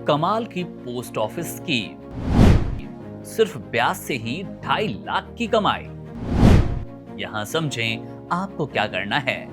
कमाल की post office scheme, सिर्फ ब्याज से ही 2.5 लाख की कमाई। यहां समझें आपको क्या करना है।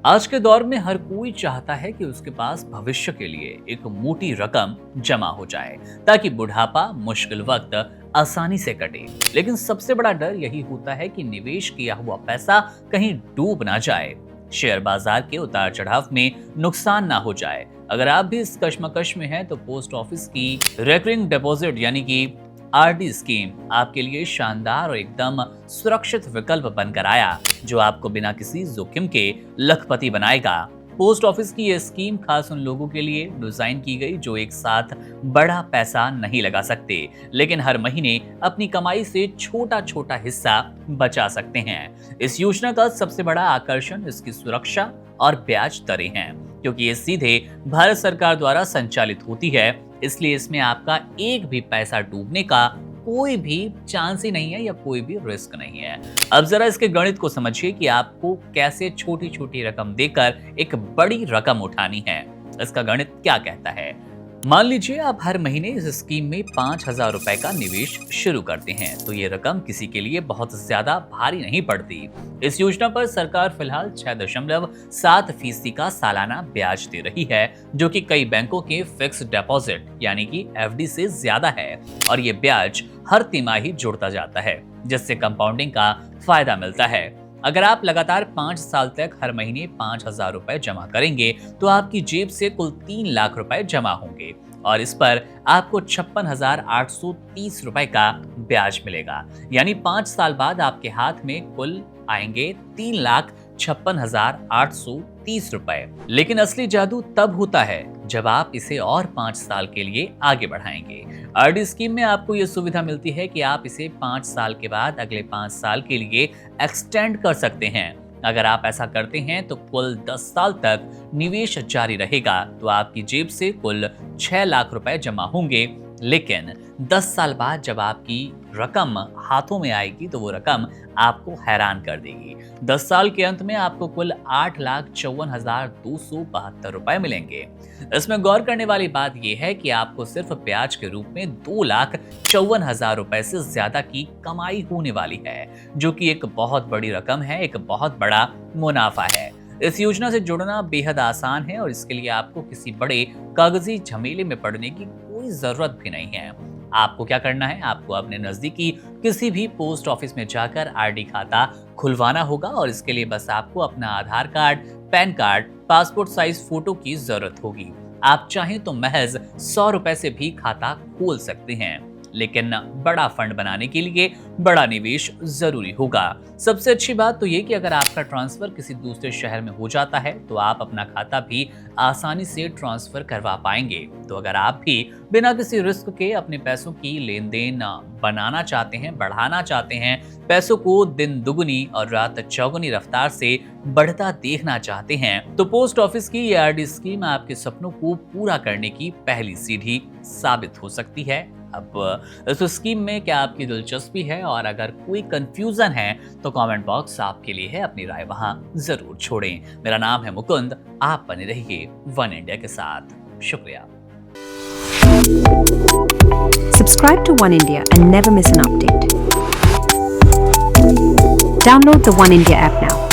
आज के दौर में हर कोई चाहता है कि उसके पास भविष्य के लिए एक मोटी रकम जमा हो जाए ताकि बुढ़ापा मुश्किल वक्त आसानी से कटे। लेकिन सबसे बड़ा डर यही होता है कि निवेश किया हुआ पैसा कहीं डूब ना जाए, शेयर बाजार के उतार चढ़ाव में नुकसान ना हो जाए। अगर आप भी इस कश्मकश में हैं तो पोस्ट ऑफिस की रिकरिंग डिपॉजिट यानी कि आरडी स्कीम आपके लिए शानदार और एकदम सुरक्षित विकल्प बनकर आया, जो आपको बिना किसी जोखिम के लखपति बनाएगा। पोस्ट ऑफिस की यह स्कीम खास उन लोगों के लिए डिजाइन की गई जो एक साथ बड़ा पैसा नहीं लगा सकते, लेकिन हर महीने अपनी कमाई से छोटा छोटा हिस्सा बचा सकते हैं। इस योजना का सबसे बड़ा आकर्षण इसकी सुरक्षा और ब्याज दरें हैं, क्योंकि ये सीधे भारत सरकार द्वारा संचालित होती है। इसलिए इसमें आपका एक भी पैसा डूबने का कोई भी चांस ही नहीं है या कोई भी रिस्क नहीं है। अब जरा इसके गणित को समझिए कि आपको कैसे छोटी छोटी रकम देकर एक बड़ी रकम उठानी है। इसका गणित क्या कहता है। मान लीजिए आप हर महीने इस स्कीम में 5,000 रुपए का निवेश शुरू करते हैं, तो ये रकम किसी के लिए बहुत ज्यादा भारी नहीं पड़ती। इस योजना पर सरकार फिलहाल 6.7% का सालाना ब्याज दे रही है, जो कि कई बैंकों के फिक्स डिपॉजिट यानी कि एफडी से ज्यादा है। और ये ब्याज हर तिमाही जुड़ता जाता है, जिससे कंपाउंडिंग का फायदा मिलता है। अगर आप लगातार 5 साल तक हर महीने 5,000 रुपए जमा करेंगे तो आपकी जेब से कुल 3 लाख रुपए जमा होंगे और इस पर आपको 56,830 रुपए का ब्याज मिलेगा। यानी 5 साल बाद आपके हाथ में कुल आएंगे 3,56,830 रुपए। लेकिन असली जादू तब होता है जब आप इसे और 5 साल के लिए आगे बढ़ाएंगे। आरडी स्कीम में आपको यह सुविधा मिलती है कि आप इसे 5 साल के बाद अगले 5 साल के लिए एक्सटेंड कर सकते हैं। अगर आप ऐसा करते हैं तो कुल 10 साल तक निवेश जारी रहेगा, तो आपकी जेब से कुल 6 लाख रुपए जमा होंगे। लेकिन 10 साल बाद जब आपकी रकम हाथों में आएगी तो वो रकम आपको हैरान कर देगी। 10 साल के अंत में आपको कुल 8,54,272 रुपए मिलेंगे। इसमें गौर करने वाली बात यह है कि आपको सिर्फ ब्याज के रूप में 2,54,000 रुपए से ज्यादा की कमाई होने वाली है, जो कि एक बहुत बड़ी रकम है, एक बहुत बड़ा मुनाफा है। इस योजना से जुड़ना बेहद आसान है और इसके लिए आपको किसी बड़े कागजी झमेले में पड़ने की कोई जरूरत भी नहीं है। आपको क्या करना है, आपको अपने नजदीकी किसी भी पोस्ट ऑफिस में जाकर आरडी खाता खुलवाना होगा और इसके लिए बस आपको अपना Aadhaar card, PAN card, passport size photo की जरूरत होगी। आप चाहें तो महज 100 रुपए से भी खाता खोल सकते हैं, लेकिन बड़ा फंड बनाने के लिए बड़ा निवेश जरूरी होगा। सबसे अच्छी बात तो ये कि अगर आपका ट्रांसफर किसी दूसरे शहर में हो जाता है तो आप अपना खाता भी आसानी से ट्रांसफर करवा पाएंगे। तो अगर आप भी बिना किसी रिस्क के अपने पैसों की लेन देन बनाना चाहते हैं, बढ़ाना चाहते हैं, पैसों को दिन दुगुनी और रात चौगुनी रफ्तार से बढ़ता देखना चाहते हैं, तो पोस्ट ऑफिस की ये आरडी स्कीम आपके सपनों को पूरा करने की पहली सीढ़ी साबित हो सकती है। अब इस स्कीम में क्या आपकी दिलचस्पी है, और अगर कोई कंफ्यूजन है तो कमेंट बॉक्स आपके लिए है, अपनी राय वहां जरूर छोड़ें। मेरा नाम है मुकुंद, आप बने रहिए वन इंडिया के साथ। शुक्रिया। Subscribe to One India and never miss an update. Download the One India app now.